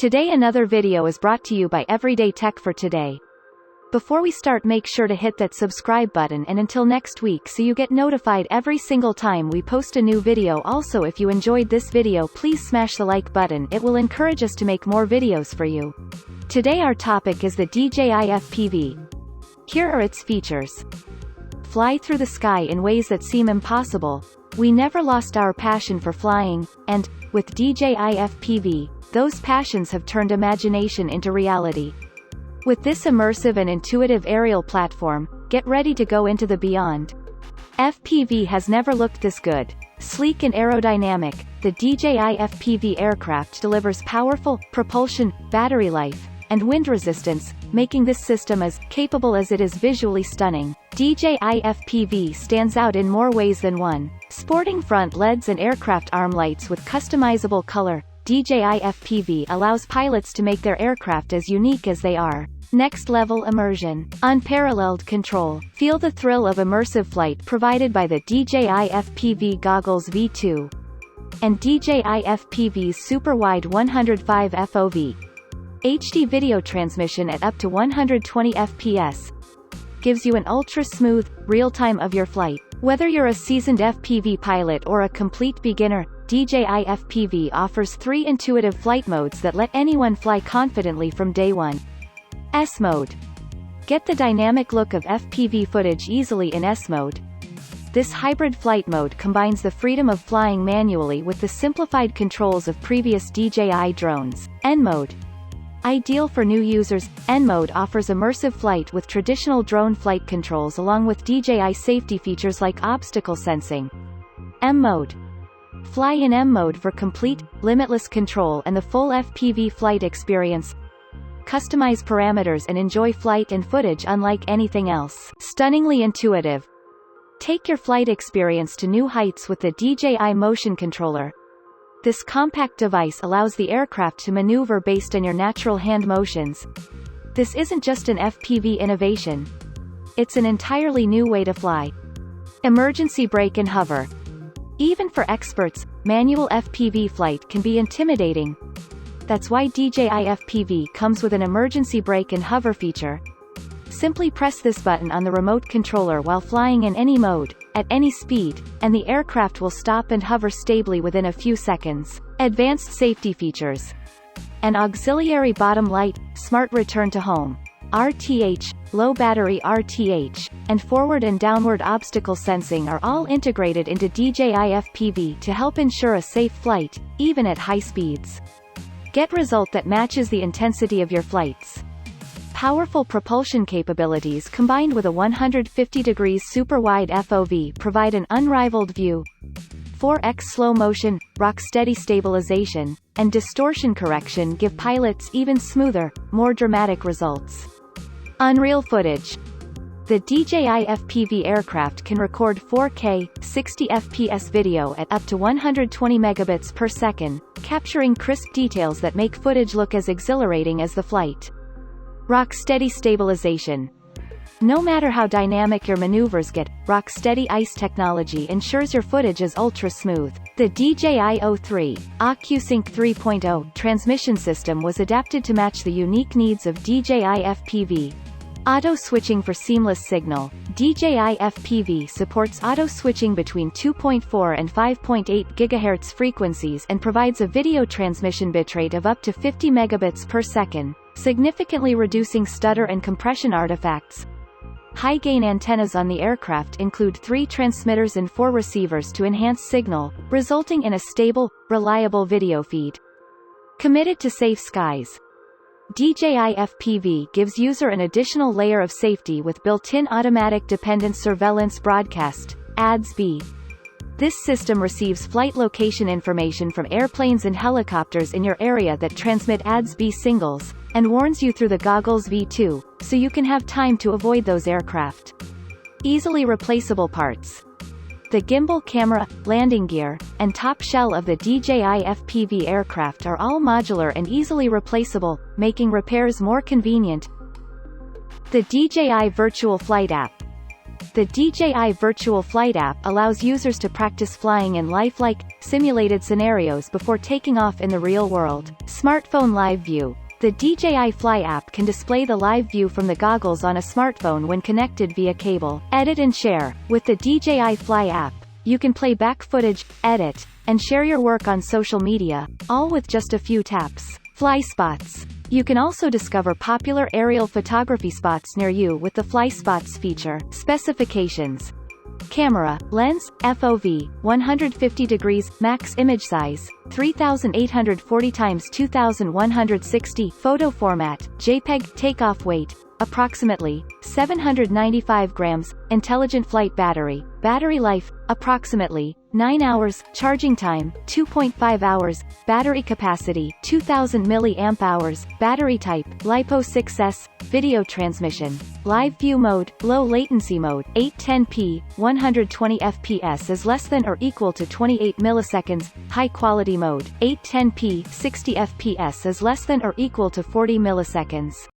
Today another video is brought to you by Everyday Tech for Today. Before we start, make sure to hit that subscribe button, and until next week so you get notified every single time we post a new video. Also, if you enjoyed this video, please smash the like button, it will encourage us to make more videos for you. Today our topic is the Dji Fpv. Here are its features. Fly through the sky in ways that seem impossible. We never lost our passion for flying, and, with Dji Fpv, those passions have turned imagination into reality. With this immersive and intuitive aerial platform, get ready to go into the beyond. FPV has never looked this good. Sleek and aerodynamic, the Dji Fpv aircraft delivers powerful propulsion, battery life, and wind resistance, making this system as capable as it is visually stunning. Dji Fpv stands out in more ways than one. Sporting front LEDs and aircraft arm lights with customizable color, Dji Fpv allows pilots to make their aircraft as unique as they are. Next level immersion. Unparalleled control. Feel the thrill of immersive flight provided by the Dji Fpv Goggles V2 and Dji Fpv's super wide 105 FOV. HD video transmission at up to 120 fps. Gives you an ultra-smooth, real-time of your flight. Whether you're a seasoned FPV pilot or a complete beginner, Dji Fpv offers 3 intuitive flight modes that let anyone fly confidently from day one. S mode. Get the dynamic look of FPV footage easily in S mode. This hybrid flight mode combines the freedom of flying manually with the simplified controls of previous DJI drones. N mode. Ideal for new users, N mode offers immersive flight with traditional drone flight controls along with DJI safety features like obstacle sensing. M mode. Fly in M mode for complete, limitless control and the full FPV flight experience. Customize parameters and enjoy flight and footage unlike anything else. Stunningly intuitive. Take your flight experience to new heights with the Dji Motion Controller. This compact device allows the aircraft to maneuver based on your natural hand motions. This isn't just an FPV innovation. It's an entirely new way to fly. Emergency brake and hover. Even for experts, manual FPV flight can be intimidating. That's why Dji Fpv comes with an emergency brake and hover feature. Simply press this button on the remote controller while flying in any mode, at any speed, and the aircraft will stop and hover stably within a few seconds. Advanced safety features. An auxiliary bottom light, smart return to home, RTH, low battery RTH, and forward and downward obstacle sensing are all integrated into Dji Fpv to help ensure a safe flight, even at high speeds. Get result that matches the intensity of your flights. Powerful propulsion capabilities combined with a 150 degrees super wide FOV provide an unrivaled view. 4x slow motion, rock-steady stabilization, and distortion correction give pilots even smoother, more dramatic results. Unreal footage. The Dji Fpv aircraft can record 4K, 60 fps video at up to 120 megabits per second, capturing crisp details that make footage look as exhilarating as the flight. Rock-steady stabilization. No matter how dynamic your maneuvers get, rock-steady ICE technology ensures your footage is ultra-smooth. The DJI O3, OCUSYNC 3.0 transmission system was adapted to match the unique needs of Dji Fpv. Auto-switching for seamless signal. Dji Fpv supports auto-switching between 2.4 and 5.8 GHz frequencies and provides a video transmission bitrate of up to 50 megabits per second, significantly reducing stutter and compression artifacts. High-gain antennas on the aircraft include 3 transmitters and 4 receivers to enhance signal, resulting in a stable, reliable video feed. Committed to safe skies. Dji Fpv gives user an additional layer of safety with built-in automatic dependent surveillance broadcast, ADS-B. This system receives flight location information from airplanes and helicopters in your area that transmit ADS-B signals, and warns you through the Goggles V2, so you can have time to avoid those aircraft. Easily replaceable parts. The gimbal camera, landing gear, and top shell of the Dji Fpv aircraft are all modular and easily replaceable, making repairs more convenient. The Dji Virtual Flight App. The Dji Virtual Flight App allows users to practice flying in lifelike, simulated scenarios before taking off in the real world. Smartphone Live View. The Dji Fly app can display the live view from the goggles on a smartphone when connected via cable. Edit and share. With the Dji Fly app, you can play back footage, edit, and share your work on social media, all with just a few taps. Fly spots. You can also discover popular aerial photography spots near you with the Fly Spots feature. Specifications. Camera, lens, FOV, 150 degrees, max image size, 3840 x 2160, photo format, JPEG, takeoff weight, approximately, 795 grams, intelligent flight battery, battery life, approximately, 9 hours, charging time, 2.5 hours, battery capacity, 2000 mAh, battery type, LiPo6S, video transmission, live view mode, low latency mode, 810p, 120 fps is less than or equal to 28 milliseconds, high quality mode, 810p, 60 fps is less than or equal to 40 milliseconds.